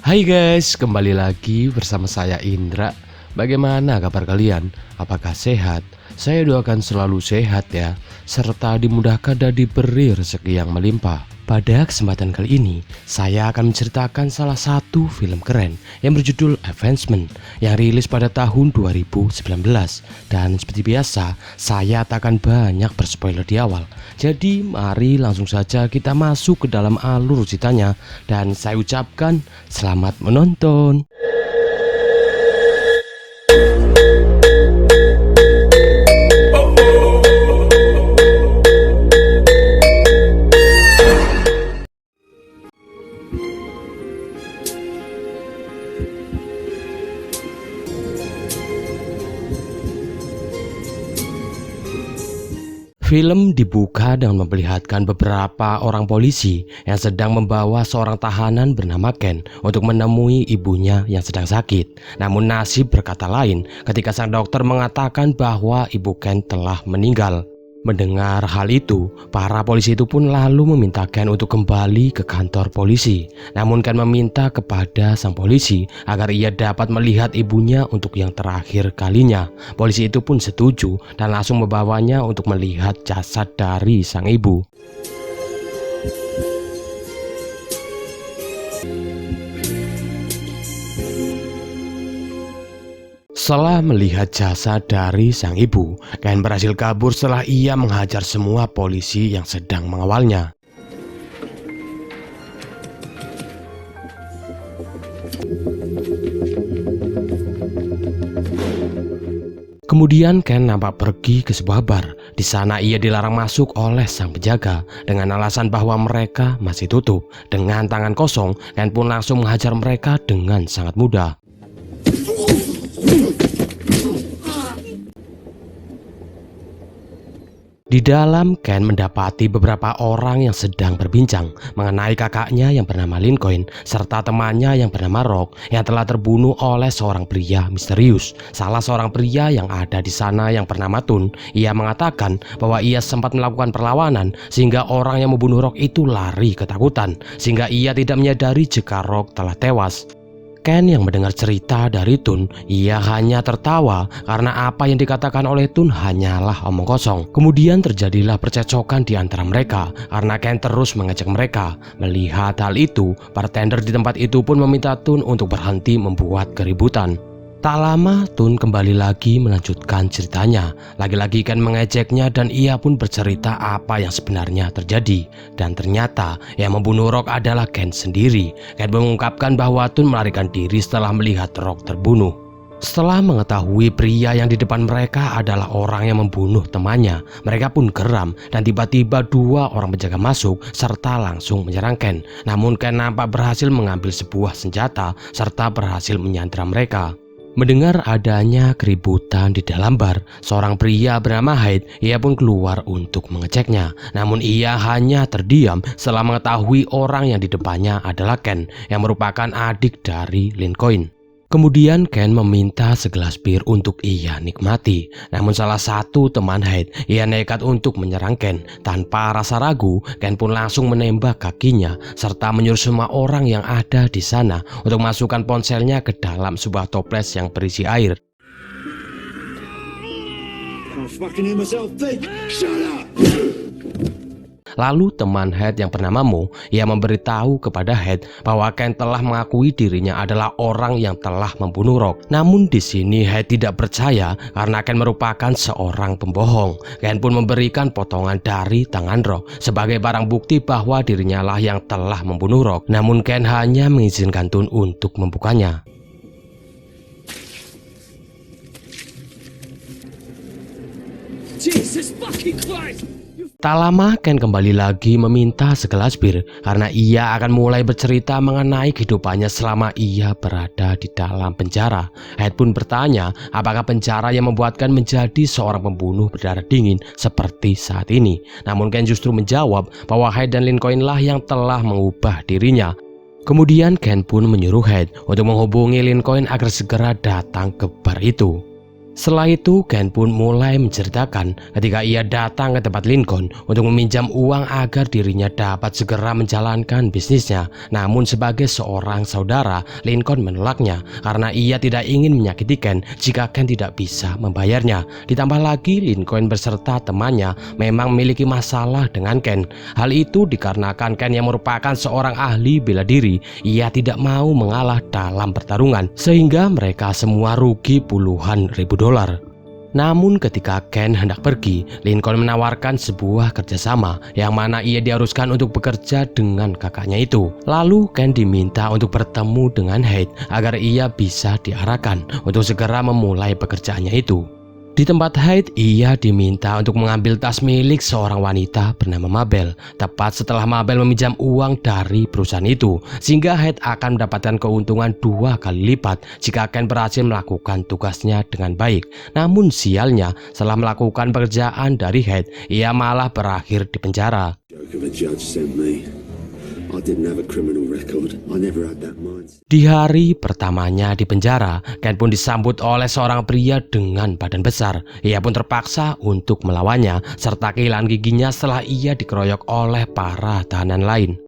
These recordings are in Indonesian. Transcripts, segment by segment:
Hai guys, kembali lagi bersama saya Indra. Bagaimana kabar kalian? Apakah sehat? Saya doakan selalu sehat ya, serta dimudahkan dan diberi rezeki yang melimpah. Pada kesempatan kali ini, saya akan menceritakan salah satu film keren yang berjudul Avengement yang rilis pada tahun 2019. Dan seperti biasa, saya tak akan banyak berspoiler di awal. Jadi mari langsung saja kita masuk ke dalam alur ceritanya. Dan saya ucapkan selamat menonton. Film dibuka dengan memperlihatkan beberapa orang polisi yang sedang membawa seorang tahanan bernama Ken untuk menemui ibunya yang sedang sakit. Namun nasib berkata lain ketika sang dokter mengatakan bahwa ibu Ken telah meninggal. Mendengar hal itu, para polisi itu pun lalu meminta Ken untuk kembali ke kantor polisi. Namun Ken meminta kepada sang polisi agar ia dapat melihat ibunya untuk yang terakhir kalinya. Polisi itu pun setuju dan langsung membawanya untuk melihat jasad dari sang ibu. Setelah melihat jasad dari sang ibu, Ken berhasil kabur setelah ia menghajar semua polisi yang sedang mengawalnya. Kemudian Ken nampak pergi ke sebuah bar. Di sana ia dilarang masuk oleh sang penjaga dengan alasan bahwa mereka masih tutup. Dengan tangan kosong, Ken pun langsung menghajar mereka dengan sangat mudah. Di dalam, Ken mendapati beberapa orang yang sedang berbincang mengenai kakaknya yang bernama Lincoln serta temannya yang bernama Rock yang telah terbunuh oleh seorang pria misterius. Salah seorang pria yang ada di sana yang bernama Tun, ia mengatakan bahwa ia sempat melakukan perlawanan sehingga orang yang membunuh Rock itu lari ketakutan sehingga ia tidak menyadari jika Rock telah tewas. Ken yang mendengar cerita dari Tun, ia hanya tertawa karena apa yang dikatakan oleh Tun hanyalah omong kosong. Kemudian terjadilah percecokan di antara mereka karena Ken terus mengejek mereka. Melihat hal itu, bartender di tempat itu pun meminta Tun untuk berhenti membuat keributan. Tak lama Tun kembali lagi melanjutkan ceritanya. Lagi-lagi Ken mengejeknya dan ia pun bercerita apa yang sebenarnya terjadi. Dan ternyata yang membunuh Rock adalah Ken sendiri. Ken mengungkapkan bahwa Tun melarikan diri setelah melihat Rock terbunuh. Setelah mengetahui pria yang di depan mereka adalah orang yang membunuh temannya, mereka pun geram dan tiba-tiba dua orang penjaga masuk serta langsung menyerang Ken. Namun Ken nampak berhasil mengambil sebuah senjata serta berhasil menyandra mereka. Mendengar adanya keributan di dalam bar, seorang pria bernama Hyde, ia pun keluar untuk mengeceknya. Namun ia hanya terdiam setelah mengetahui orang yang di depannya adalah Ken, yang merupakan adik dari Lincoln. Kemudian Ken meminta segelas bir untuk ia nikmati. Namun salah satu teman Hyde, ia nekat untuk menyerang Ken. Tanpa rasa ragu, Ken pun langsung menembak kakinya serta menyuruh semua orang yang ada di sana untuk masukkan ponselnya ke dalam sebuah toples yang berisi air. Lalu teman Head yang bernama Mo, ia memberitahu kepada Head bahwa Ken telah mengakui dirinya adalah orang yang telah membunuh Rock. Namun di sini Head tidak percaya karena Ken merupakan seorang pembohong. Ken pun memberikan potongan dari tangan Rock sebagai barang bukti bahwa dirinya lah yang telah membunuh Rock. Namun Ken hanya mengizinkan Tun untuk membukanya. Jesus fucking Christ! Tak lama Ken kembali lagi meminta segelas bir karena ia akan mulai bercerita mengenai kehidupannya selama ia berada di dalam penjara. Head pun bertanya apakah penjara yang membuat Ken menjadi seorang pembunuh berdarah dingin seperti saat ini. Namun Ken justru menjawab bahwa Head dan Lincoln lah yang telah mengubah dirinya. Kemudian Ken pun menyuruh Head untuk menghubungi Lincoln agar segera datang ke bar itu. Setelah itu, Ken pun mulai menceritakan ketika ia datang ke tempat Lincoln untuk meminjam uang agar dirinya dapat segera menjalankan bisnisnya. Namun sebagai seorang saudara, Lincoln menolaknya karena ia tidak ingin menyakiti Ken jika Ken tidak bisa membayarnya. Ditambah lagi, Lincoln beserta temannya memang memiliki masalah dengan Ken. Hal itu dikarenakan Ken yang merupakan seorang ahli bela diri, ia tidak mau mengalah dalam pertarungan, sehingga mereka semua rugi puluhan ribu dolar. Namun ketika Ken hendak pergi, Lincoln menawarkan sebuah kerjasama yang mana ia diharuskan untuk bekerja dengan kakaknya itu. Lalu Ken diminta untuk bertemu dengan Hyde agar ia bisa diarahkan untuk segera memulai pekerjaannya itu. Di tempat Hyde, ia diminta untuk mengambil tas milik seorang wanita bernama Mabel, tepat setelah Mabel meminjam uang dari perusahaan itu, sehingga Hyde akan mendapatkan keuntungan 2 kali lipat jika Ken berhasil melakukan tugasnya dengan baik. Namun sialnya, setelah melakukan pekerjaan dari Hyde, ia malah berakhir di penjara. Di hari pertamanya di penjara, Ken pun disambut oleh seorang pria dengan badan besar. Ia pun terpaksa untuk melawannya, serta kehilangan giginya setelah ia dikeroyok oleh para tahanan lain.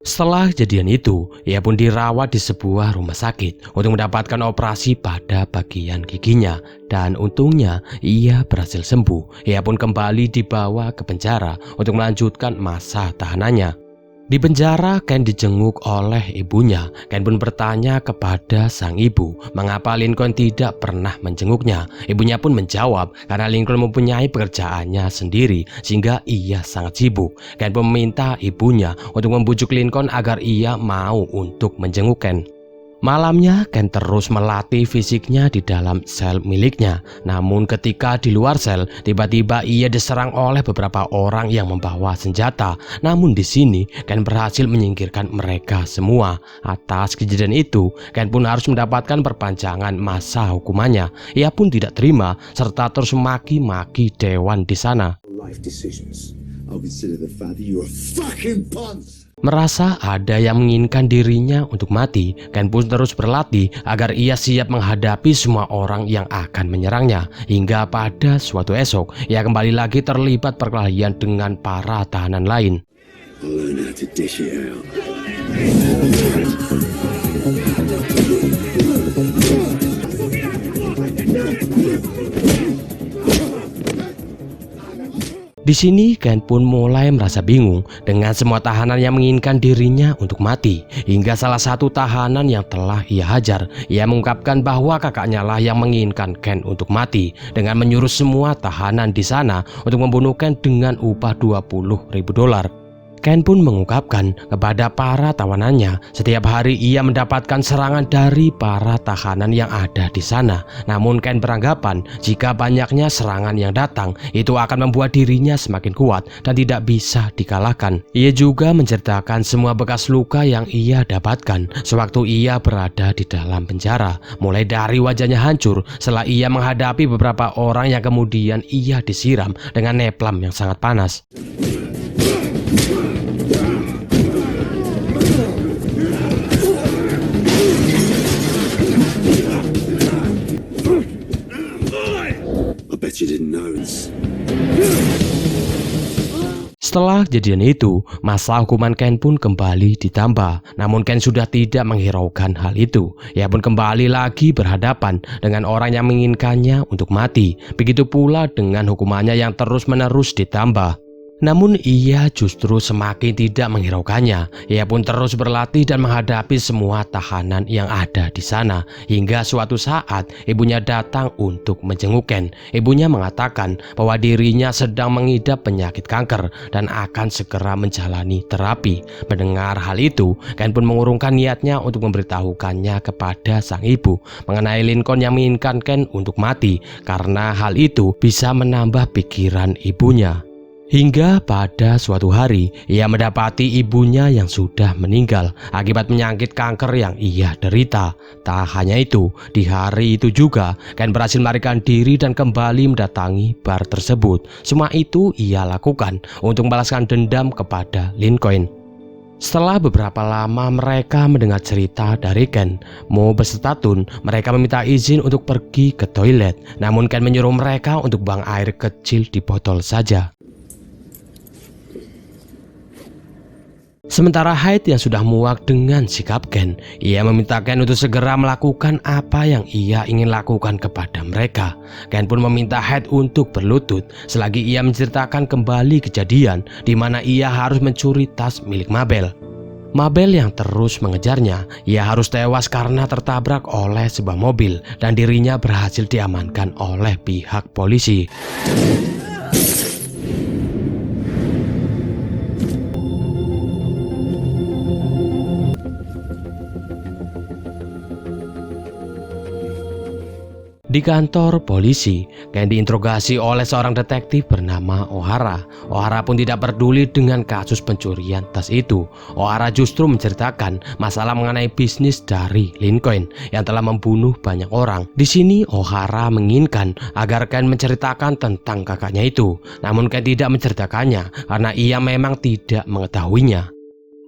Setelah kejadian itu, ia pun dirawat di sebuah rumah sakit untuk mendapatkan operasi pada bagian giginya, dan untungnya ia berhasil sembuh. Ia pun kembali dibawa ke penjara untuk melanjutkan masa tahanannya. Di penjara, Ken dijenguk oleh ibunya. Ken pun bertanya kepada sang ibu mengapa Lincoln tidak pernah menjenguknya. Ibunya pun menjawab karena Lincoln mempunyai pekerjaannya sendiri sehingga ia sangat sibuk. Ken pun meminta ibunya untuk membujuk Lincoln agar ia mau untuk menjenguk Ken. Malamnya, Ken terus melatih fisiknya di dalam sel miliknya. Namun ketika di luar sel, tiba-tiba ia diserang oleh beberapa orang yang membawa senjata. Namun di sini, Ken berhasil menyingkirkan mereka semua. Atas kejadian itu, Ken pun harus mendapatkan perpanjangan masa hukumannya. Ia pun tidak terima, serta terus memaki-maki dewan di sana. Merasa ada yang menginginkan dirinya untuk mati, Ken pun terus berlatih agar ia siap menghadapi semua orang yang akan menyerangnya. Hingga pada suatu esok, ia kembali lagi terlibat perkelahian dengan para tahanan lain. Di sini Ken pun mulai merasa bingung dengan semua tahanan yang menginginkan dirinya untuk mati. Hingga salah satu tahanan yang telah ia hajar, ia mengungkapkan bahwa kakaknya lah yang menginginkan Ken untuk mati dengan menyuruh semua tahanan di sana untuk membunuh Ken dengan upah 20.000 dolar. Ken pun mengungkapkan kepada para tawanannya setiap hari ia mendapatkan serangan dari para tahanan yang ada di sana. Namun Ken beranggapan jika banyaknya serangan yang datang itu akan membuat dirinya semakin kuat dan tidak bisa dikalahkan. Ia juga menceritakan semua bekas luka yang ia dapatkan sewaktu ia berada di dalam penjara. Mulai dari wajahnya hancur setelah ia menghadapi beberapa orang yang kemudian ia disiram dengan neplam yang sangat panas. Setelah kejadian itu, masa hukuman Ken pun kembali ditambah. Namun Ken sudah tidak menghiraukan hal itu. Ia pun kembali lagi berhadapan dengan orang yang menginginkannya untuk mati. Begitu pula dengan hukumannya yang terus-menerus ditambah. Namun ia justru semakin tidak menghiraukannya. Ia pun terus berlatih dan menghadapi semua tahanan yang ada di sana. Hingga suatu saat ibunya datang untuk menjenguk Ken. Ibunya mengatakan bahwa dirinya sedang mengidap penyakit kanker dan akan segera menjalani terapi. Mendengar hal itu, Ken pun mengurungkan niatnya untuk memberitahukannya kepada sang ibu mengenai Lincoln yang menginginkan Ken untuk mati, karena hal itu bisa menambah pikiran ibunya. Hingga pada suatu hari, ia mendapati ibunya yang sudah meninggal akibat penyakit kanker yang ia derita. Tak hanya itu, di hari itu juga, Ken berhasil melarikan diri dan kembali mendatangi bar tersebut. Semua itu ia lakukan untuk membalaskan dendam kepada Lincoln. Setelah beberapa lama mereka mendengar cerita dari Ken, Mo beserta Tun, mereka meminta izin untuk pergi ke toilet. Namun Ken menyuruh mereka untuk buang air kecil di botol saja. Sementara Hyde yang sudah muak dengan sikap Ken, ia meminta Ken untuk segera melakukan apa yang ia ingin lakukan kepada mereka. Ken pun meminta Hyde untuk berlutut selagi ia menceritakan kembali kejadian di mana ia harus mencuri tas milik Mabel. Mabel yang terus mengejarnya, ia harus tewas karena tertabrak oleh sebuah mobil dan dirinya berhasil diamankan oleh pihak polisi. Di kantor polisi, Ken diinterogasi oleh seorang detektif bernama O'Hara. O'Hara pun tidak peduli dengan kasus pencurian tas itu. O'Hara justru menceritakan masalah mengenai bisnis dari Lincoln yang telah membunuh banyak orang. Di sini O'Hara menginginkan agar Ken menceritakan tentang kakaknya itu. Namun Ken tidak menceritakannya karena ia memang tidak mengetahuinya.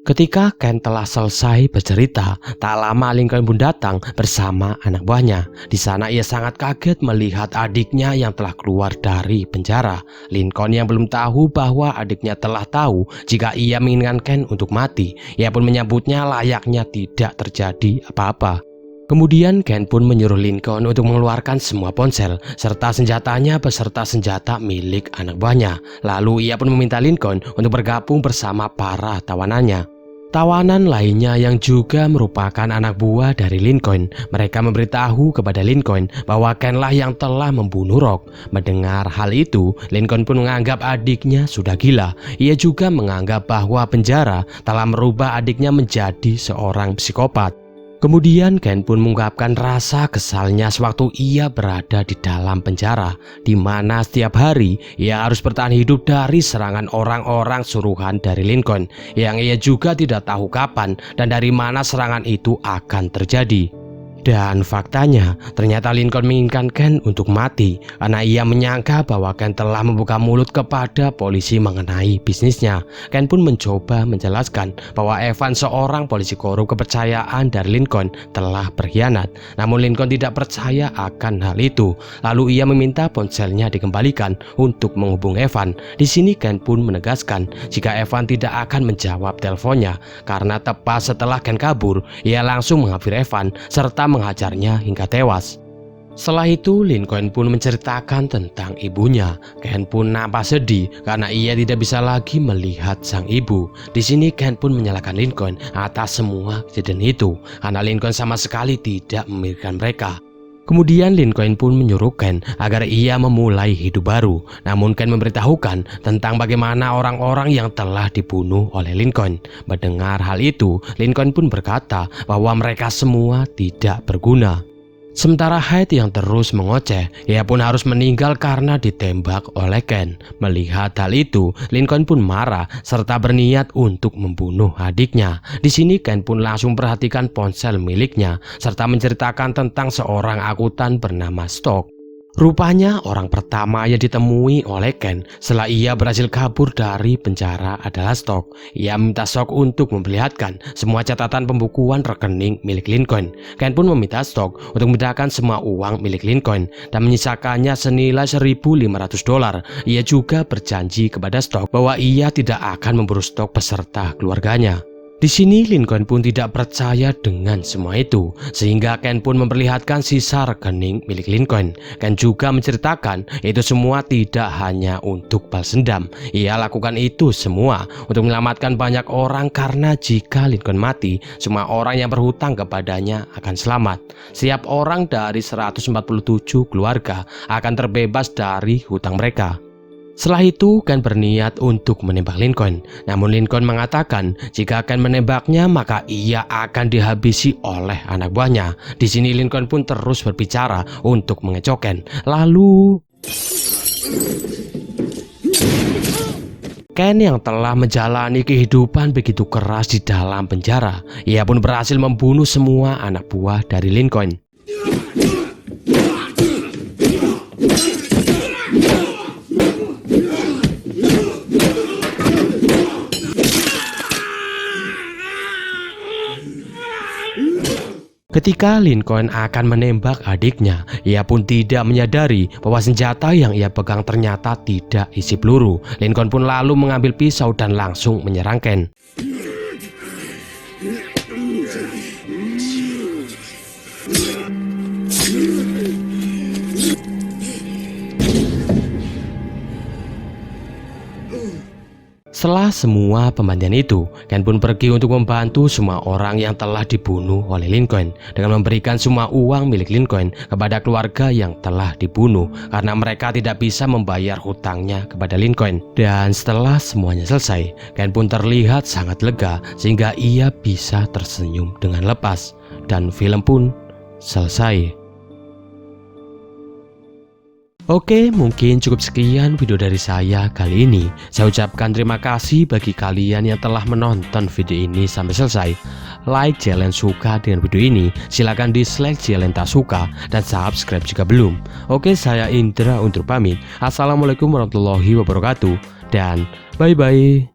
Ketika Ken telah selesai bercerita, tak lama Lincoln pun datang bersama anak buahnya. Di sana ia sangat kaget melihat adiknya yang telah keluar dari penjara. Lincoln yang belum tahu bahwa adiknya telah tahu jika ia menginginkan Ken untuk mati. Ia pun menyambutnya layaknya tidak terjadi apa-apa. Kemudian Ken pun menyuruh Lincoln untuk mengeluarkan semua ponsel serta senjatanya beserta senjata milik anak buahnya. Lalu ia pun meminta Lincoln untuk bergabung bersama para tawanannya. Tawanan lainnya yang juga merupakan anak buah dari Lincoln, mereka memberitahu kepada Lincoln bahwa Ken-lah yang telah membunuh Rock. Mendengar hal itu, Lincoln pun menganggap adiknya sudah gila. Ia juga menganggap bahwa penjara telah merubah adiknya menjadi seorang psikopat. Kemudian Ken pun mengungkapkan rasa kesalnya sewaktu ia berada di dalam penjara, di mana setiap hari ia harus bertahan hidup dari serangan orang-orang suruhan dari Lincoln yang ia juga tidak tahu kapan dan dari mana serangan itu akan terjadi. Dan faktanya, ternyata Lincoln menginginkan Ken untuk mati karena ia menyangka bahwa Ken telah membuka mulut kepada polisi mengenai bisnisnya. Ken pun mencoba menjelaskan bahwa Evan, seorang polisi korup kepercayaan dari Lincoln, telah berkhianat. Namun Lincoln tidak percaya akan hal itu. Lalu ia meminta ponselnya dikembalikan untuk menghubung Evan. Di sini Ken pun menegaskan jika Evan tidak akan menjawab teleponnya karena tepat setelah Ken kabur, ia langsung menghampiri Evan serta menghajarnya hingga tewas. Setelah itu Lincoln pun menceritakan tentang ibunya. Ken pun nampak sedih karena ia tidak bisa lagi melihat sang ibu. Di sini Ken pun menyalahkan Lincoln atas semua kejadian itu karena Lincoln sama sekali tidak memikirkan mereka. Kemudian Lincoln pun menyuruh Ken agar ia memulai hidup baru. Namun Ken memberitahukan tentang bagaimana orang-orang yang telah dibunuh oleh Lincoln. Mendengar hal itu, Lincoln pun berkata bahwa mereka semua tidak berguna. Sementara Hyde yang terus mengoceh, ia pun harus meninggal karena ditembak oleh Ken. Melihat hal itu, Lincoln pun marah serta berniat untuk membunuh adiknya. Di sini Ken pun langsung perhatikan ponsel miliknya serta menceritakan tentang seorang akuntan bernama Stock. Rupanya orang pertama yang ditemui oleh Ken setelah ia berhasil kabur dari penjara adalah Stock. Ia meminta Stock untuk memperlihatkan semua catatan pembukuan rekening milik Lincoln. Ken pun meminta Stock untuk memindahkan semua uang milik Lincoln dan menyisakannya senilai $1.500. Ia juga berjanji kepada Stock bahwa ia tidak akan memburu Stock beserta keluarganya. Di sini Lincoln pun tidak percaya dengan semua itu, sehingga Ken pun memperlihatkan sisa rekening milik Lincoln. Ken juga menceritakan itu semua tidak hanya untuk balas dendam. Ia lakukan itu semua untuk menyelamatkan banyak orang karena jika Lincoln mati, semua orang yang berhutang kepadanya akan selamat. Setiap orang dari 147 keluarga akan terbebas dari hutang mereka. Setelah itu Ken berniat untuk menembak Lincoln. Namun Lincoln mengatakan jika Ken menembaknya maka ia akan dihabisi oleh anak buahnya. Di sini Lincoln pun terus berbicara untuk mengecoh Ken. Lalu Ken yang telah menjalani kehidupan begitu keras di dalam penjara, ia pun berhasil membunuh semua anak buah dari Lincoln. Ketika Lincoln akan menembak adiknya, ia pun tidak menyadari bahwa senjata yang ia pegang ternyata tidak isi peluru. Lincoln pun lalu mengambil pisau dan langsung menyerang Ken. Setelah semua pembantian itu, Ken pun pergi untuk membantu semua orang yang telah dibunuh oleh Lincoln dengan memberikan semua uang milik Lincoln kepada keluarga yang telah dibunuh karena mereka tidak bisa membayar hutangnya kepada Lincoln. Dan setelah semuanya selesai, Ken pun terlihat sangat lega sehingga ia bisa tersenyum dengan lepas dan film pun selesai. Oke, mungkin cukup sekian video dari saya kali ini. Saya ucapkan terima kasih bagi kalian yang telah menonton video ini sampai selesai. Like jika kalian suka dengan video ini, silahkan dislike jika kalian tak suka, dan subscribe jika belum. Oke, saya Indra undur pamit. Assalamualaikum warahmatullahi wabarakatuh, dan bye-bye.